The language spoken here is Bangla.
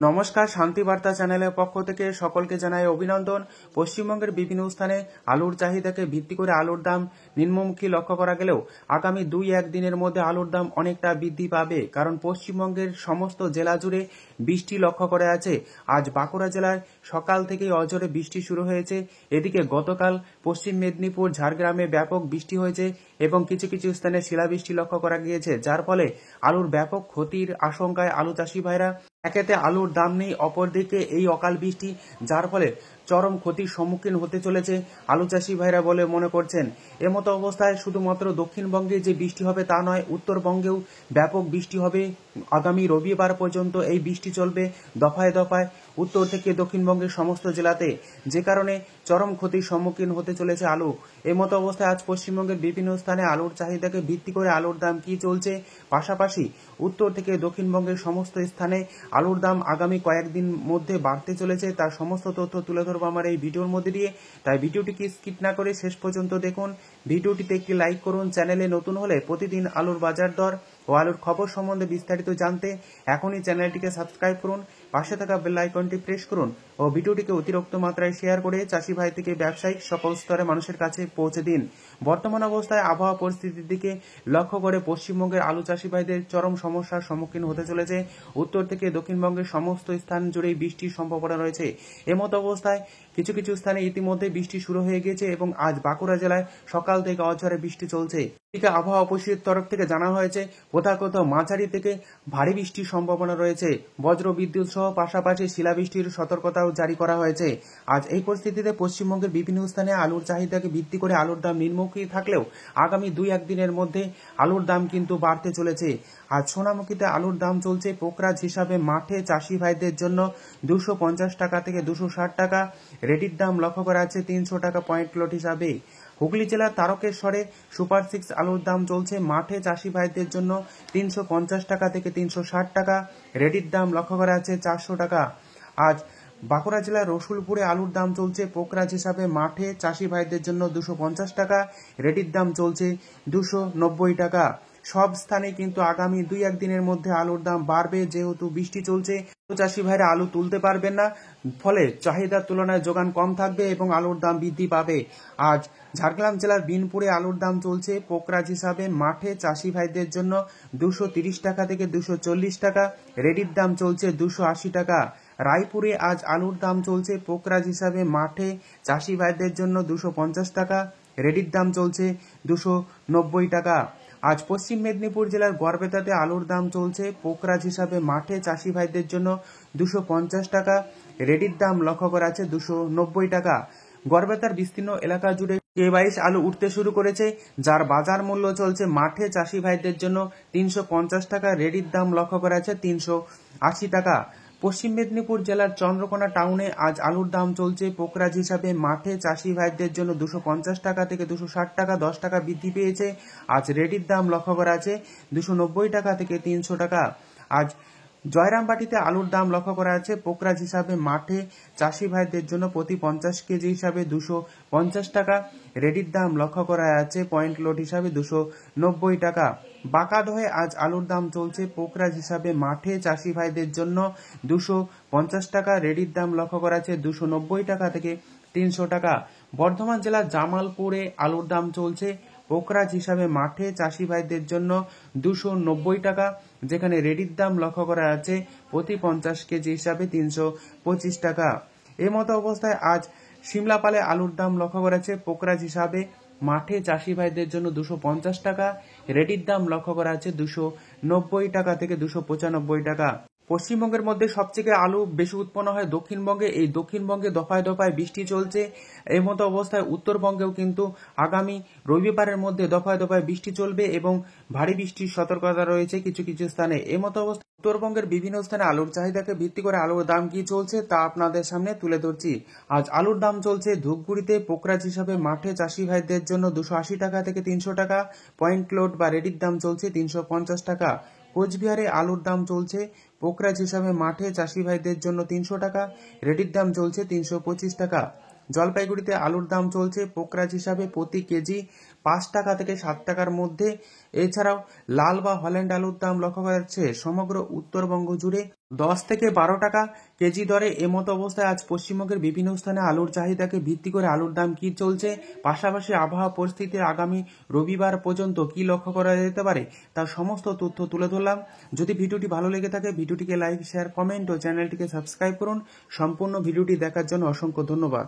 নমস্কার, শান্তি বার্তা চ্যানেলের পক্ষ থেকে সকলকে জানাই অভিনন্দন। পশ্চিমবঙ্গের বিভিন্ন স্থানে আলুর চাহিদাকে ভিত্তি করে আলুর দাম নিম্নমুখী লক্ষ্য করা গেলেও আগামী 2-1 দিনের মধ্যে আলুর দাম অনেকটা বৃদ্ধি পাবে, কারণ পশ্চিমবঙ্গের সমস্ত জেলা জুড়ে বৃষ্টি লক্ষ্য করা আছে। আজ বাঁকুড়া জেলায় সকাল থেকেই অঝোরে বৃষ্টি শুরু হয়েছে। এদিকে গতকাল পশ্চিম মেদিনীপুর, ঝাড়গ্রামে ব্যাপক বৃষ্টি হয়েছে এবং কিছু কিছু স্থানে শিলাবৃষ্টি লক্ষ্য করা গিয়েছে, যার ফলে আলুর ব্যাপক ক্ষতির আশঙ্কায় আলু চাষি ভাইরা। একেতে আলুর দাম নেই, অপরদিকে এই অকাল বৃষ্টি, যার ফলে চরম ক্ষতির সম্মুখীন হতে চলেছে আলু চাষি ভাইরা বলে মনে করছেন। এমতো অবস্থায় শুধুমাত্র দক্ষিণবঙ্গে যে বৃষ্টি হবে তা নয়, উত্তরবঙ্গেও ব্যাপক বৃষ্টি হবে। আগামী রবিবার পর্যন্ত এই বৃষ্টি চলবে দফায় দফায় উত্তর থেকে দক্ষিণবঙ্গের সমস্ত জেলাতে, যে কারণে চরম ক্ষতির সম্মুখীন হতে চলেছে আলু। এমতো অবস্থায় আজ পশ্চিমবঙ্গের বিভিন্ন স্থানে আলুর চাহিদাকে ভিত্তি করে আলুর দাম কি চলছে, পাশাপাশি উত্তর থেকে দক্ষিণবঙ্গের সমস্ত স্থানে আলুর দাম আগামী কয়েকদিন মধ্যে বাড়তে চলেছে, তার সমস্ত তথ্য তুলে ধরবো আমার এই ভিডিওর মধ্যে দিয়ে। তাই ভিডিওটিকে স্কিপ না করে শেষ পর্যন্ত দেখুন। ভিডিওটিতে একটি লাইক করুন। চ্যানেলে নতুন হলে প্রতিদিন আলুর বাজার দর ও আলুর খবর সম্বন্ধে বিস্তারিত জানতে এখনই চ্যানেলটিকে সাবস্ক্রাইব করুন, পাশে থাকা বেল আইকনটি প্রেস করুন ও ভিডিওটিকে অতিরিক্ত মাত্রায় শেয়ার করে চাষি ভাই থেকে ব্যবসায়িক সকল স্তরের মানুষের কাছে পৌঁছে দিন। বর্তমান অবস্থায় আবহাওয়া পরিস্থিতির দিকে লক্ষ্য করে পশ্চিমবঙ্গের আলু চাষি ভাইদের চরম সমস্যার সম্মুখীন হতে চলেছে। উত্তর থেকে দক্ষিণবঙ্গের সমস্ত স্থান জুড়েই বৃষ্টির সম্ভাবনা রয়েছে। এমতো অবস্থায় কিছু কিছু স্থানে ইতিমধ্যে বৃষ্টি শুরু হয়ে গিয়েছে এবং আজ বাঁকুড়া জেলায় সকাল থেকে অঝরে বৃষ্টি চলছে। এদিকে আবহাওয়া অফিসের তরফ থেকে জানানো হয়েছে কোথাও কোথাও মাঝারি থেকে ভারী বৃষ্টির সম্ভাবনা রয়েছে। বজ্র বিদ্যুৎ সহ পাশাপাশি শিলাবৃষ্টির সতর্কতাও জারি করা হয়েছে। আজ এই পরিস্থিতিতে পশ্চিমবঙ্গের বিভিন্ন স্থানে আলুর চাহিদাকে ভিত্তি করে আলুর দাম নিম্নমুখী থাকলেও আগামী 2-1 দিনের মধ্যে আলুর দাম কিন্তু বাড়তে চলেছে। আজ সোনামুখীতে আলুর দাম চলছে পোকরাজ হিসাবে মাঠে চাষি ভাইদের জন্য 250 টাকা থেকে 260 টাকা। রেডির দাম লক্ষ্য করা আছে 300 টাকা পয়েন্ট লট হিসাবে। হুগলি জেলার তারকেশ্বরে সুপার 6 আলুর দাম চলছে মাঠে চাষি ভাইদের জন্য 350 টাকা থেকে 360 টাকা। রেডির দাম লক্ষ্য করা আছে 400 টাকা। আজ বাঁকুড়া জেলার রসুলপুরে আলুর দাম চলছে পোকরাজ হিসাবে মাঠে চাষি ভাইদের জন্য 250 টাকা। রেডির দাম চলছে 290 টাকা। সব স্থানে কিন্তু আগামী 2-1 দিনের মধ্যে আলুর দাম বাড়বে, যেহেতু বৃষ্টি চলছে। চাষি ভাইরা আলু তুলতে পারবেন না, ফলে চাহিদার তুলনায় যোগান কম থাকবে এবং আলুর দাম বৃদ্ধি পাবে। আজ ঝাড়গ্রাম জেলার বিনপুরে আলুর দাম চলছে পোকরাজ হিসাবে মাঠে চাষি ভাইদের জন্য 230 টাকা থেকে 240 টাকা। রেডির দাম চলছে 280 টাকা। রায়পুরে আজ আলুর দাম চলছে পোকরাজ হিসাবে মাঠে চাষি ভাইদের জন্য 250 টাকা। রেডির দাম চলছে 290 টাকা। আজ পশ্চিম মেদিনীপুর জেলার গড়বেতাতে আলুর দাম চলছে পোকরাজ হিসাবে মাঠে চাষি ভাইদের জন্য 250 টাকা। রেডির দাম লক্ষ্য করা আছে 290 টাকা। গড়বেতার বিস্তীর্ণ এলাকা জুড়ে K22 আলু উঠতে শুরু করেছে, যার বাজার মূল্য চলছে মাঠে চাষি ভাইদের জন্য 350 টাকা। রেডির দাম লক্ষ্য করা আছে 380 টাকা। পশ্চিম মেদিনীপুর জেলার চন্দ্রকোনা টাউনে আজ আলুর দাম চলছে পোকরাজ হিসাবে মাঠে চাষি ভাইদের জন্য 250 টাকা থেকে 260 টাকা, 10 টাকা বৃদ্ধি পেয়েছে। আজ রেডির দাম লক্ষ্য করা আছে 290 টাকা থেকে 300 টাকা। আজ জয়রামবাটিতে আলুর দাম লক্ষ্য করা আছে পোকরাজ হিসাবে মাঠে চাষি ভাইদের জন্য প্রতি 50 কেজি হিসাবে 250 টাকা। রেডির দাম লক্ষ্য করা আছে পয়েন্ট লোড হিসাবে 290 টাকা। বাঁকাদহে আজ আলুর দাম চলছে পোকরাজ হিসাবে মাঠে চাষি ভাইদের জন্য 250 টাকা। রেডির দাম লক্ষ্য করা আছে 290 টাকা থেকে 300 টাকা। বর্ধমান জেলার জামালপুরে আলুর দাম চলছে পোকরাজ হিসাবে মাঠে চাষি ভাইদের জন্য 290 টাকা, যেখানে রেডির দাম লক্ষ্য করা আছে প্রতি 50 কেজি হিসাবে 325 টাকা। এই মতো অবস্থায় আজ সিমলাপালে আলুর দাম লক্ষ্য করা আছে পোকরাজ হিসাবে মাঠে চাষি ভাইদের জন্য 250 টাকা। রেডির দাম লক্ষ্য করা আছে 290 টাকা থেকে 295 টাকা। পশ্চিমবঙ্গের মধ্যে সবথেকে আলু বেশি উৎপন্ন হয় দক্ষিণবঙ্গে। এই দক্ষিণবঙ্গে দফায় দফায় বৃষ্টি চলছে। এই মতো অবস্থায় উত্তরবঙ্গেও কিন্তু আগামী রবিবারের মধ্যে দফায় দফায় বৃষ্টি চলবে এবং ভারী বৃষ্টির সতর্কতা রয়েছে কিছু কিছু স্থানে। এই মতো অবস্থায় উত্তরবঙ্গের বিভিন্ন স্থানে আলুর চাহিদাকে ভিত্তি করে আলুর দাম কি চলছে তা আপনাদের সামনে তুলে ধরছি। আজ আলুর দাম চলছে ধূপগুড়িতে পোকরাজ হিসাবে মাঠে চাষি ভাইদের জন্য 280 টাকা থেকে 300 টাকা। পয়েন্ট লোড বা রেডির দাম চলছে 350 টাকা। কোচবিহারে আলুর দাম চলছে পোকরাজ হিসাবে মাঠে চাষি ভাইদের জন্য 300 টাকা। রেডির দাম চলছে 325 টাকা। জলপাইগুড়িতে আলুর দাম চলছে পোকরাজ হিসাবে প্রতি কেজি 5 টাকা থেকে 7 টাকার মধ্যে। এছাড়াও লাল বা হল্যান্ড আলুর দাম লক্ষ্য করা যাচ্ছে সমগ্র উত্তরবঙ্গ জুড়ে 10 থেকে 12 টাকা কেজি দরে। এমতো অবস্থায় আজ পশ্চিমবঙ্গের বিভিন্ন স্থানে আলুর চাহিদাকে ভিত্তি করে আলুর দাম কি চলছে, পাশাপাশি আবহাওয়া পরিস্থিতির আগামী রবিবার পর্যন্ত কি লক্ষ্য করা যেতে পারে, তার সমস্ত তথ্য তুলে ধরলাম। যদি ভিডিওটি ভালো লেগে থাকে ভিডিওটিকে লাইক, শেয়ার, কমেন্ট ও চ্যানেলটিকে সাবস্ক্রাইব করুন। সম্পূর্ণ ভিডিওটি দেখার জন্য অসংখ্য ধন্যবাদ।